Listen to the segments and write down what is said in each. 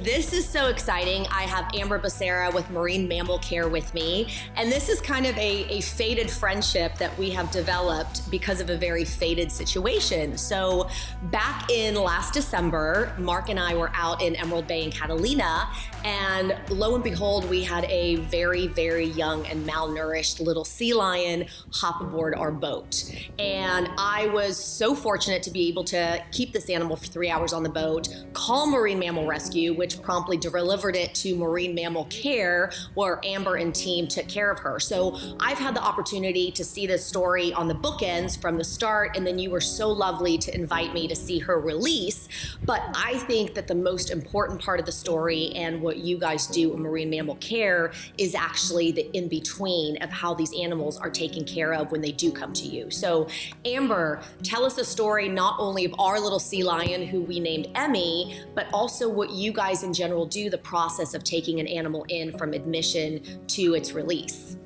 This is so exciting. I have Amber Becerra with Marine Mammal Care with me, and this is kind of a fated friendship that we have developed because of a very fated situation. So back in last December, Mark and I were out in Emerald Bay in Catalina, and lo and behold, we had a very, very young and malnourished little sea lion hop aboard our boat. And I was so fortunate to be able to keep this animal for 3 hours on the boat, call Marine Mammal Rescue, which promptly delivered it to Marine Mammal Care, where Amber and team took care of her. So I've had the opportunity to see this story on the bookends from the start, and then you were so lovely to invite me to see her release. But I think that the most important part of the story and what you guys do in Marine Mammal Care is actually the in-between of how these animals are taken care of when they do come to you. So Amber, tell us a story not only of our little sea lion who we named Emmy, but also what you guys in general do, the process of taking an animal in from admission to its release.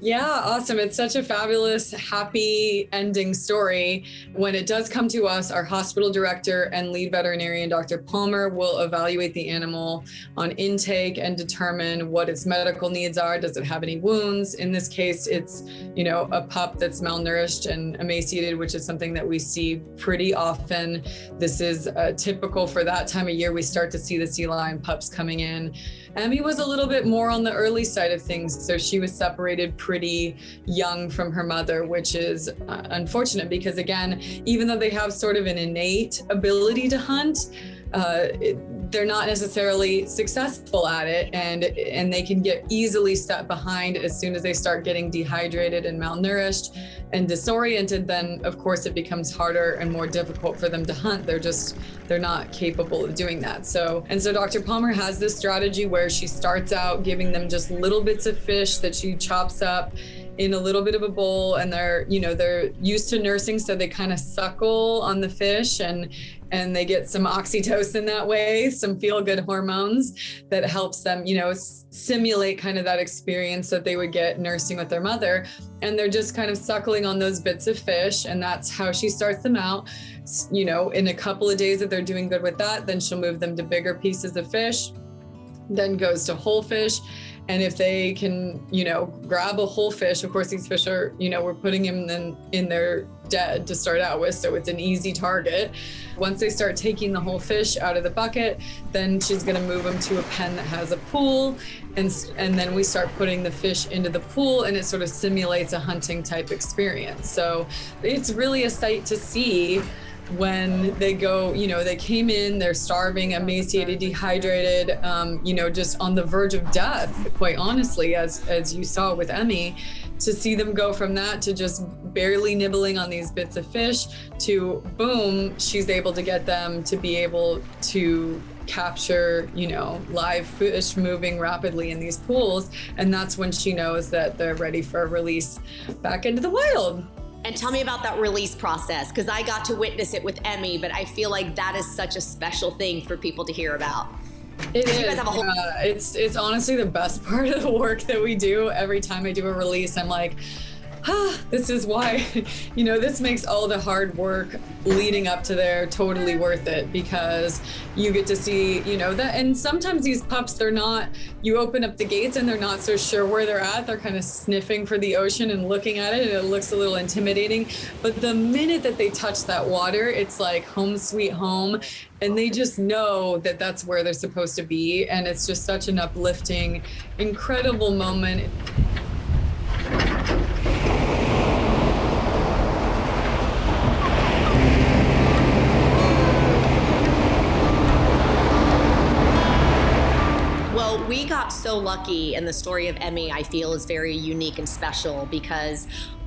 Yeah, awesome. It's such a fabulous, happy ending story. When it does come to us, our hospital director and lead veterinarian, Dr. Palmer, will evaluate the animal on intake and determine what its medical needs are. Does it have any wounds? In this case, it's, a pup that's malnourished and emaciated, which is something that we see pretty often. This is typical for that time of year. We start to see the sea lion pups coming in. Emmy was a little bit more on the early side of things. So she was separated pretty young from her mother, which is unfortunate because, again, even though they have sort of an innate ability to hunt, they're not necessarily successful at it, and they can get easily set behind as soon as they start getting dehydrated and malnourished and disoriented. Then of course it becomes harder and more difficult for them to hunt. They're not capable of doing that. So Dr. Palmer has this strategy where she starts out giving them just little bits of fish that she chops up in a little bit of a bowl, and they're used to nursing, so they kind of suckle on the fish and they get some oxytocin that way, some feel-good hormones that helps them, simulate kind of that experience that they would get nursing with their mother. And they're just kind of suckling on those bits of fish, and that's how she starts them out. In a couple of days that they're doing good with that, then she'll move them to bigger pieces of fish, then goes to whole fish. And if they can, grab a whole fish, of course, these fish are, we're putting them in their dead to start out with. So it's an easy target. Once they start taking the whole fish out of the bucket, then she's going to move them to a pen that has a pool. And then we start putting the fish into the pool, and it sort of simulates a hunting type experience. So it's really a sight to see when they go, they came in, they're starving, emaciated, dehydrated, just on the verge of death, quite honestly, as you saw with Emmy, to see them go from that to just barely nibbling on these bits of fish to boom, she's able to get them to be able to capture, live fish moving rapidly in these pools. And that's when she knows that they're ready for a release back into the wild. And tell me about that release process, because I got to witness it with Emmy, but I feel like that is such a special thing for people to hear about. It is. You guys have a whole it's honestly the best part of the work that we do. Every time I do a release, I'm like, this is why, this makes all the hard work leading up to there totally worth it, because you get to see, that. And sometimes these pups, you open up the gates and they're not so sure where they're at. They're kind of sniffing for the ocean and looking at it, and it looks a little intimidating. But the minute that they touch that water, it's like home sweet home. And they just know that that's where they're supposed to be. And it's just such an uplifting, incredible moment. We got so lucky, and the story of Emmy, I feel, is very unique and special because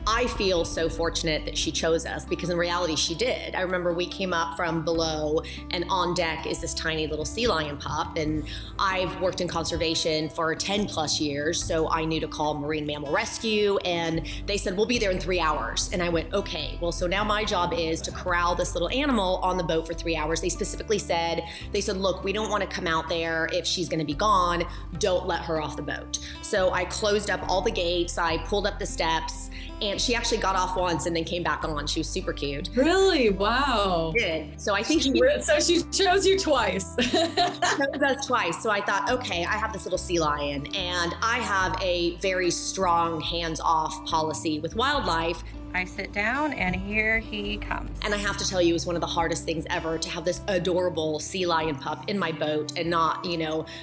I feel so fortunate that she chose us, because in reality she did. I remember we came up from below, and on deck is this tiny little sea lion pup, and I've worked in conservation for 10 plus years, so I knew to call Marine Mammal Rescue, and they said, we'll be there in 3 hours. And I went, okay, well, so now my job is to corral this little animal on the boat for 3 hours. They specifically said, look, we don't want to come out there if she's going to be gone. Don't let her off the boat. So I closed up all the gates, I pulled up the steps, And she actually got off once and then came back on. She was super cute. Really? Wow. She did. So I think So she chose you twice. chose us twice. So I thought, okay, I have this little sea lion and I have a very strong hands-off policy with wildlife. I sit down and here he comes. And I have to tell you, it was one of the hardest things ever to have this adorable sea lion pup in my boat and not,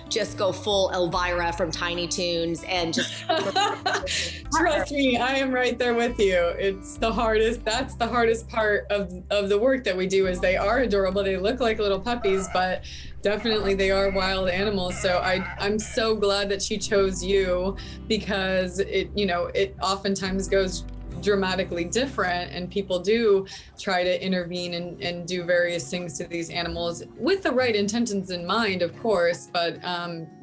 just go full Elvira from Tiny Toons and just. Trust me, I am right there with you. It's the hardest. That's the hardest part of the work that we do is they are adorable. They look like little puppies, but definitely they are wild animals. So I'm so glad that she chose you because it oftentimes goes dramatically different and people do try to intervene and do various things to these animals with the right intentions in mind, of course, but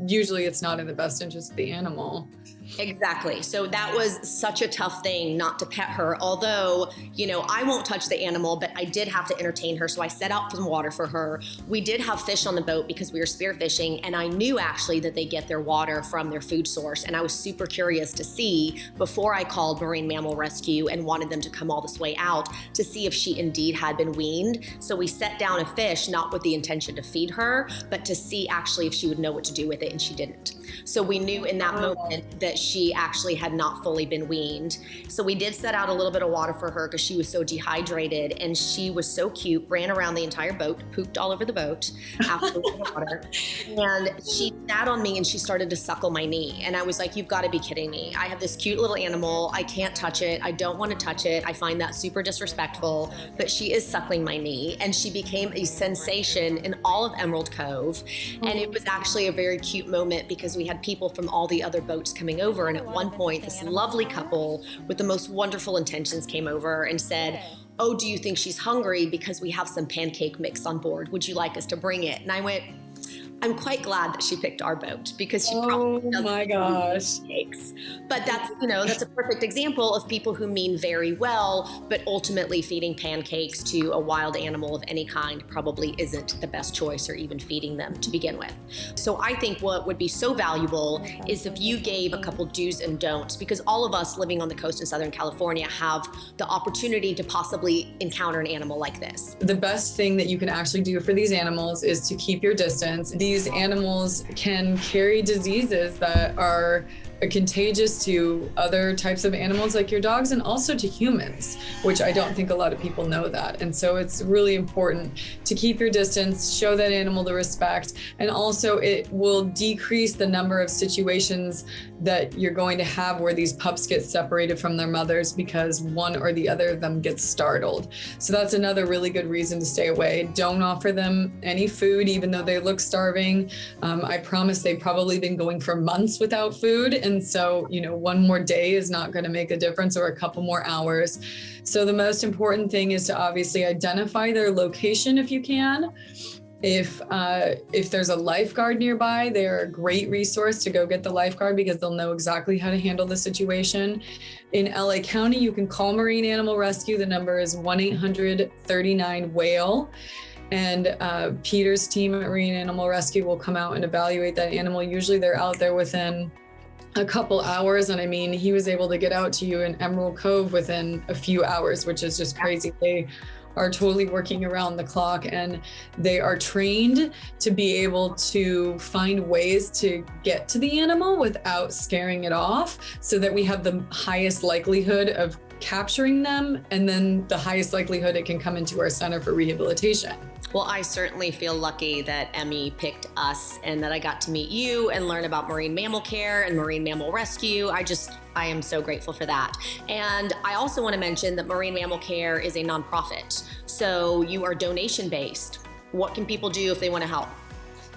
usually it's not in the best interest of the animal. Exactly. So that was such a tough thing not to pet her. Although, I won't touch the animal, but I did have to entertain her. So I set out some water for her. We did have fish on the boat because we were spearfishing. And I knew actually that they get their water from their food source. And I was super curious to see before I called Marine Mammal Rescue and wanted them to come all this way out to see if she indeed had been weaned. So we set down a fish, not with the intention to feed her, but to see actually if she would know what to do with it. And she didn't. So we knew in that moment that she actually had not fully been weaned. So we did set out a little bit of water for her because she was so dehydrated and she was so cute, ran around the entire boat, pooped all over the boat after the water. And she sat on me and she started to suckle my knee. And I was like, you've got to be kidding me. I have this cute little animal. I can't touch it. I don't want to touch it. I find that super disrespectful, but she is suckling my knee. And she became a sensation in all of Emerald Cove. And it was actually a very cute moment because we had people from all the other boats coming over. And at one point, this lovely couple with the most wonderful intentions came over and said, oh, do you think she's hungry? Because we have some pancake mix on board. Would you like us to bring it? And I went, I'm quite glad that she picked our boat because she probably doesn't my gosh. pancakes. But that's a perfect example of people who mean very well, but ultimately feeding pancakes to a wild animal of any kind probably isn't the best choice or even feeding them to begin with. So I think what would be so valuable is if you gave a couple do's and don'ts, because all of us living on the coast in Southern California have the opportunity to possibly encounter an animal like this. The best thing that you can actually do for these animals is to keep your distance. These animals can carry diseases that are contagious to other types of animals like your dogs and also to humans, which I don't think a lot of people know that. And so it's really important to keep your distance, show that animal the respect, and also it will decrease the number of situations that you're going to have where these pups get separated from their mothers because one or the other of them gets startled. So that's another really good reason to stay away. Don't offer them any food, even though they look starving. I promise they've probably been going for months without food. And so, one more day is not going to make a difference or a couple more hours. So the most important thing is to obviously identify their location if you can. If there's a lifeguard nearby, they're a great resource to go get the lifeguard because they'll know exactly how to handle the situation. In LA County, you can call Marine Animal Rescue. The number is 1-800-39-WHALE. And Peter's team at Marine Animal Rescue will come out and evaluate that animal. Usually they're out there within a couple hours. And I mean, he was able to get out to you in Emerald Cove within a few hours, which is just crazy. They are totally working around the clock and they are trained to be able to find ways to get to the animal without scaring it off so that we have the highest likelihood of capturing them and then the highest likelihood it can come into our center for rehabilitation. Well, I certainly feel lucky that Emmy picked us and that I got to meet you and learn about Marine Mammal Care and Marine Mammal Rescue. I am so grateful for that. And I also want to mention that Marine Mammal Care is a nonprofit. So you are donation-based. What can people do if they want to help?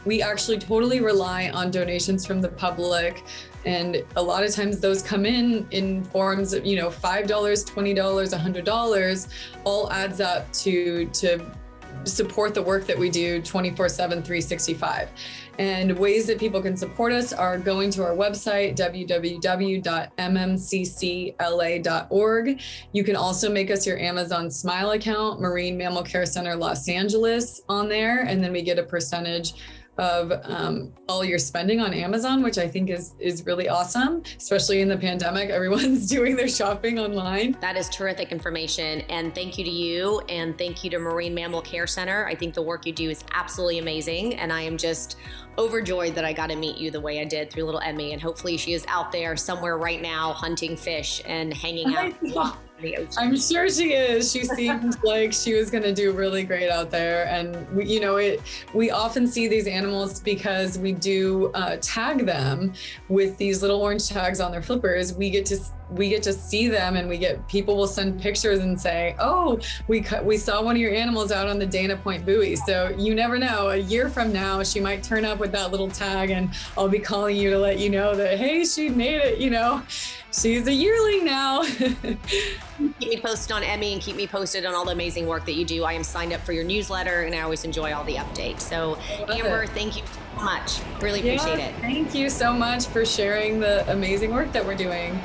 We actually totally rely on donations from the public. And a lot of times those come in forms of, $5, $20, $100, all adds up to support the work that we do 24/7, 365. And ways that people can support us are going to our website, www.mmccla.org. You can also make us your Amazon Smile account, Marine Mammal Care Center Los Angeles on there, and then we get a percentage of all your spending on Amazon, which I think is really awesome, especially in the pandemic. Everyone's doing their shopping online. That is terrific information. And thank you to you, and thank you to Marine Mammal Care Center. I think the work you do is absolutely amazing. And I am just overjoyed that I got to meet you the way I did through little Emmy. And hopefully she is out there somewhere right now hunting fish and hanging out. I'm sure she is. She seemed like she was going to do really great out there. And we often see these animals because we do tag them with these little orange tags on their flippers. We get to see them, and people will send pictures and say, oh, we saw one of your animals out on the Dana Point buoy. So you never know, a year from now, she might turn up with that little tag, and I'll be calling you to let you know that, hey, she made it, she's a yearling now. Keep me posted on Emmy, and keep me posted on all the amazing work that you do. I am signed up for your newsletter, and I always enjoy all the updates. So Amber, thank you so much. Really appreciate it. Thank you so much for sharing the amazing work that we're doing.